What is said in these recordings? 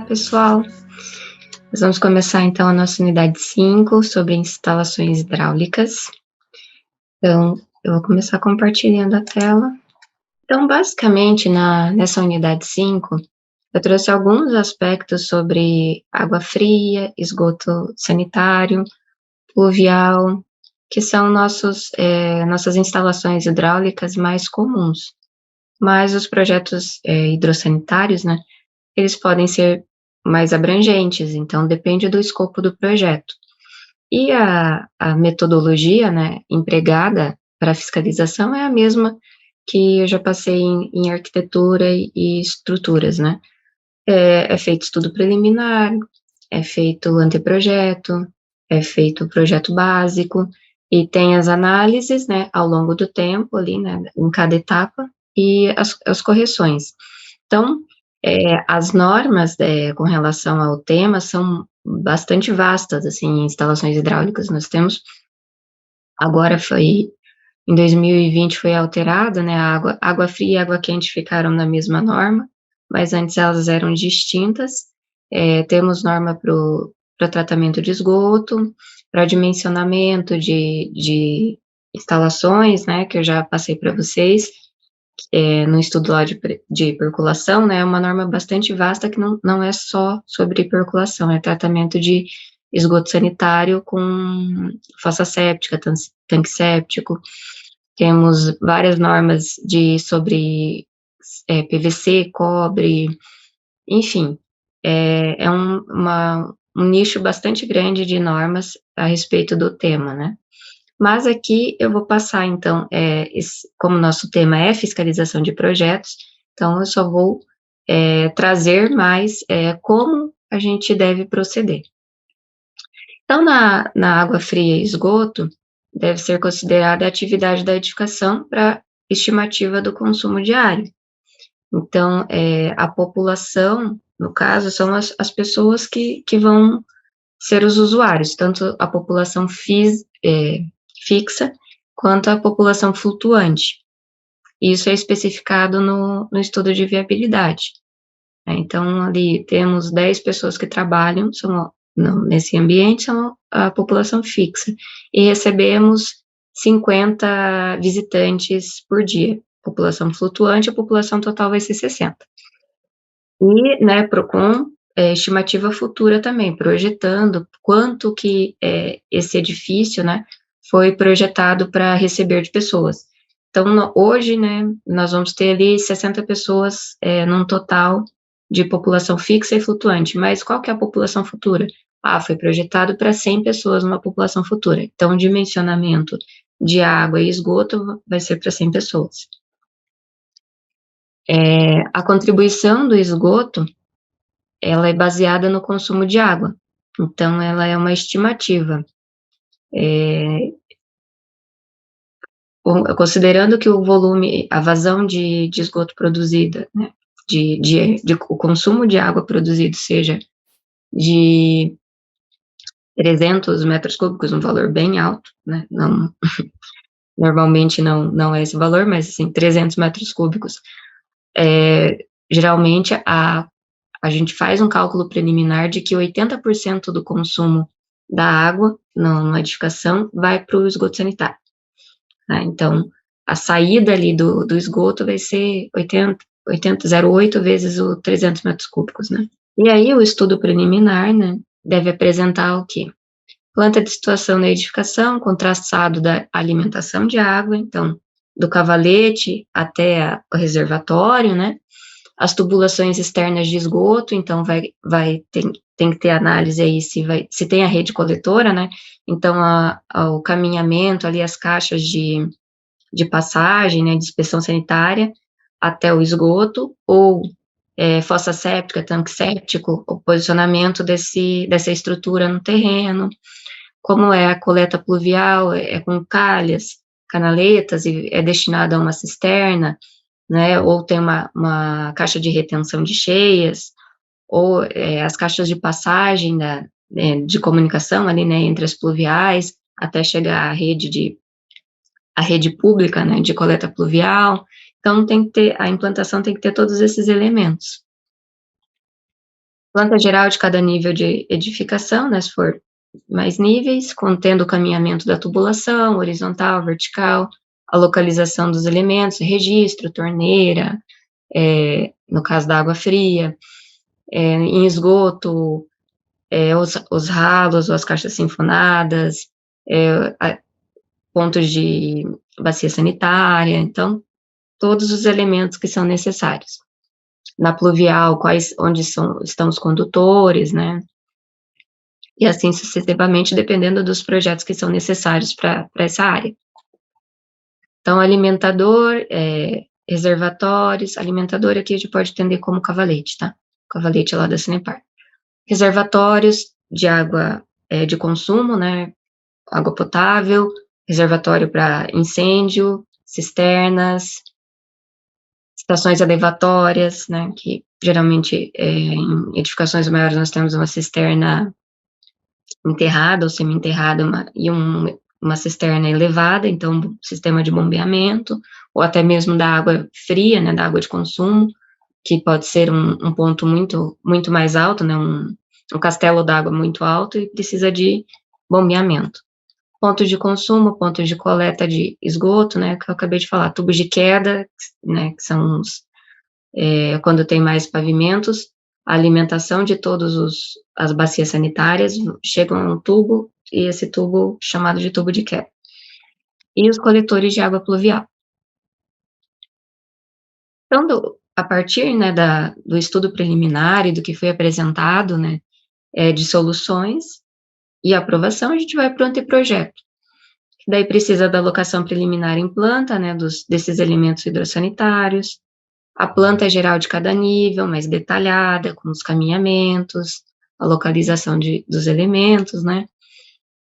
pessoal. Nós vamos começar então a nossa unidade 5 sobre instalações hidráulicas. Então, eu vou começar compartilhando a tela. Então, basicamente, nessa unidade 5, eu trouxe alguns aspectos sobre água fria, esgoto sanitário, pluvial, que são nossas instalações hidráulicas mais comuns. Mas os projetos hidrossanitários, né, eles podem ser mais abrangentes, então depende do escopo do projeto. E a metodologia, né, empregada para fiscalização é a mesma que eu já passei em arquitetura e estruturas, né? É feito estudo preliminar, é feito anteprojeto, é feito o projeto básico, e tem as análises, né, ao longo do tempo ali, né, em cada etapa, e as correções. Então, as normas, com relação ao tema são bastante vastas, assim, em instalações hidráulicas. Nós temos, agora em 2020 foi alterado, né, a água fria e água quente ficaram na mesma norma, mas antes elas eram distintas. Temos norma para tratamento de esgoto, para dimensionamento de instalações, né, que eu já passei para vocês, no estudo lá de percolação, né, é uma norma bastante vasta que não é só sobre percolação, é tratamento de esgoto sanitário com fossa séptica, tanque séptico. Temos várias normas sobre PVC, cobre, enfim, um nicho bastante grande de normas a respeito do tema, né? Mas aqui eu vou passar, então, como nosso tema é fiscalização de projetos, então eu só vou trazer mais como a gente deve proceder. Então, na água fria e esgoto, deve ser considerada a atividade da edificação para estimativa do consumo diário. Então, a população, no caso, são as pessoas que vão ser os usuários, tanto a população fixa quanto a população flutuante. Isso é especificado no estudo de viabilidade. Então, ali temos 10 pessoas que trabalham nesse ambiente, são a população fixa, e recebemos 50 visitantes por dia. População flutuante, a população total vai ser 60. E, né, com estimativa futura também, projetando quanto que esse edifício, né, foi projetado para receber de pessoas. Então, hoje, né, nós vamos ter ali 60 pessoas num total de população fixa e flutuante, mas qual que é a população futura? Foi projetado para 100 pessoas numa população futura. Então, o dimensionamento de água e esgoto vai ser para 100 pessoas. A contribuição do esgoto, ela é baseada no consumo de água, então ela é uma estimativa. Considerando que o volume, a vazão de esgoto produzida, né, o consumo de água produzido seja de 300 metros cúbicos, um valor bem alto, né, normalmente não é esse valor, mas assim, 300 metros cúbicos, geralmente a gente faz um cálculo preliminar de que 80% do consumo da água na edificação vai para o esgoto sanitário. Né? Então, a saída ali do esgoto vai ser 0,8 vezes o 300 metros cúbicos, né? E aí, o estudo preliminar, né, deve apresentar o quê? Planta de situação da edificação, com traçado da alimentação de água, então, do cavalete até o reservatório, né? As tubulações externas de esgoto, então tem que ter análise aí se tem a rede coletora, né? Então, o caminhamento ali, as caixas de passagem, né, de inspeção sanitária até o esgoto, ou fossa séptica, tanque séptico, o posicionamento dessa estrutura no terreno, como é a coleta pluvial, com calhas, canaletas, e é destinada a uma cisterna, né, ou tem uma caixa de retenção de cheias, ou as caixas de passagem de comunicação ali, né, entre as pluviais, até chegar à rede pública, né, de coleta pluvial. Então, a implantação tem que ter todos esses elementos. Planta geral de cada nível de edificação, né, se for mais níveis, contendo o caminhamento da tubulação, horizontal, vertical, a localização dos elementos, registro, torneira, no caso da água fria, em esgoto, os ralos ou as caixas sinfonadas, pontos de bacia sanitária, então, todos os elementos que são necessários. Na pluvial, onde estão os condutores, né, e assim sucessivamente, dependendo dos projetos que são necessários para essa área. Então, alimentador, reservatórios, alimentador aqui a gente pode entender como cavalete, tá? Cavalete lá da Sanepar. Reservatórios de água de consumo, né? Água potável, reservatório para incêndio, cisternas, estações elevatórias, né? Que geralmente em edificações maiores nós temos uma cisterna enterrada ou semi-enterrada e uma cisterna elevada, então sistema de bombeamento, ou até mesmo da água fria, né, da água de consumo, que pode ser um ponto muito mais alto, né, um castelo d'água muito alto e precisa de bombeamento. Pontos de consumo, pontos de coleta de esgoto, né, que eu acabei de falar, tubos de queda, né, que são quando tem mais pavimentos, a alimentação de todas as bacias sanitárias chegam a um tubo, e esse tubo chamado de tubo de queda. E os coletores de água pluvial. Então, a partir, né, do estudo preliminar e do que foi apresentado, né, de soluções e aprovação, a gente vai para o anteprojeto. Daí precisa da alocação preliminar em planta, né, desses elementos hidrossanitários, a planta geral de cada nível, mais detalhada, com os caminhamentos, a localização dos elementos, né?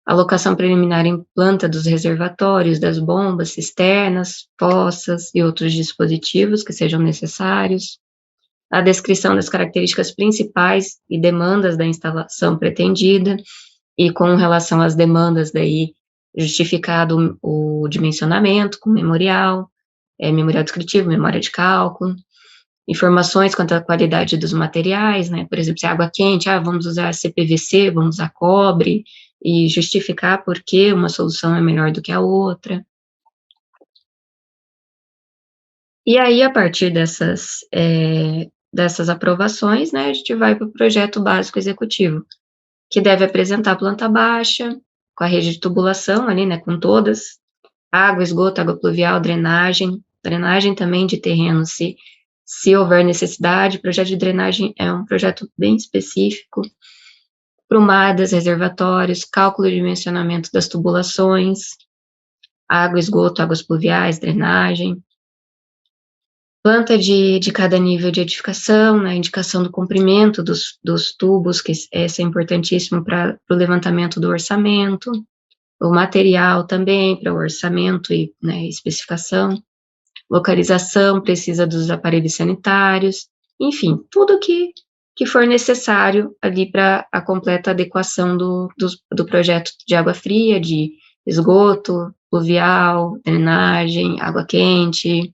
A locação preliminar em planta dos reservatórios, das bombas, cisternas, fossas e outros dispositivos que sejam necessários. A descrição das características principais e demandas da instalação pretendida, e com relação às demandas daí, justificado o dimensionamento com memorial, memorial descritivo, memória de cálculo, informações quanto à qualidade dos materiais, né, por exemplo, se é água quente, vamos usar CPVC, vamos usar cobre, e justificar por que uma solução é melhor do que a outra. E aí, a partir dessas aprovações, né, a gente vai para o projeto básico executivo, que deve apresentar a planta baixa, com a rede de tubulação ali, né, com todas, água, esgoto, água pluvial, drenagem também de terreno, se houver necessidade. Projeto de drenagem é um projeto bem específico, prumadas, reservatórios, cálculo de dimensionamento das tubulações, água, esgoto, águas pluviais, drenagem, planta de cada nível de edificação, né, indicação do comprimento dos tubos, que esse é importantíssimo para o levantamento do orçamento, o material também para o orçamento e, né, especificação, localização, precisa dos aparelhos sanitários, enfim, tudo que for necessário ali para a completa adequação do projeto de água fria, de esgoto, pluvial, drenagem, água quente.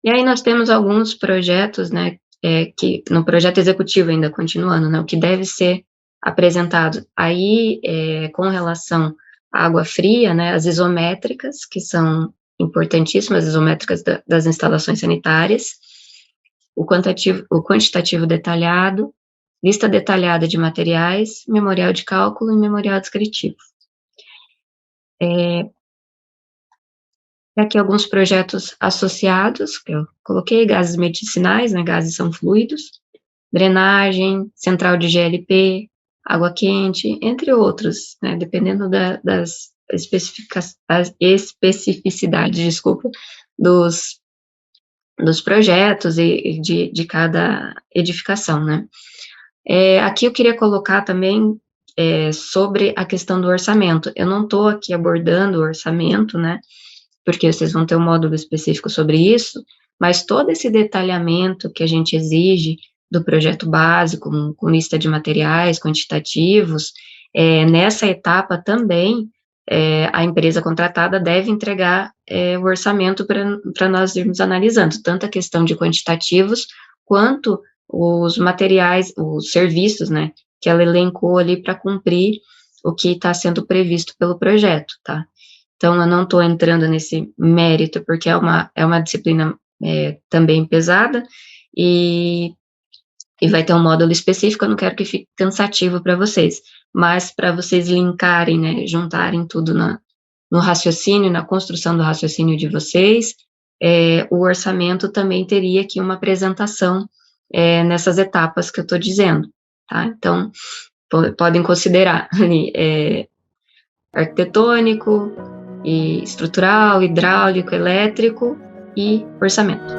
E aí nós temos alguns projetos, né, que no projeto executivo ainda continuando, né, o que deve ser apresentado aí, com relação à água fria, né, as isométricas, que são importantíssimas, as isométricas das instalações sanitárias, o quantitativo detalhado, lista detalhada de materiais, memorial de cálculo e memorial descritivo. Aqui alguns projetos associados, que eu coloquei, gases medicinais, né, gases são fluidos, drenagem, central de GLP, água quente, entre outros, né, dependendo das especificidades, desculpa, dos projetos e de cada edificação, né. Aqui eu queria colocar também sobre a questão do orçamento. Eu não estou aqui abordando o orçamento, né, porque vocês vão ter um módulo específico sobre isso, mas todo esse detalhamento que a gente exige do projeto básico, com lista de materiais quantitativos, nessa etapa também, a empresa contratada deve entregar o orçamento para nós irmos analisando, tanto a questão de quantitativos, quanto os materiais, os serviços, né, que ela elencou ali para cumprir o que está sendo previsto pelo projeto, tá? Então, eu não estou entrando nesse mérito, porque é uma disciplina também pesada, e vai ter um módulo específico, eu não quero que fique cansativo para vocês, mas para vocês linkarem, né, juntarem tudo no raciocínio, na construção do raciocínio de vocês, o orçamento também teria aqui uma apresentação nessas etapas que eu estou dizendo, tá? Então, podem considerar ali, arquitetônico, e estrutural, hidráulico, elétrico e orçamento.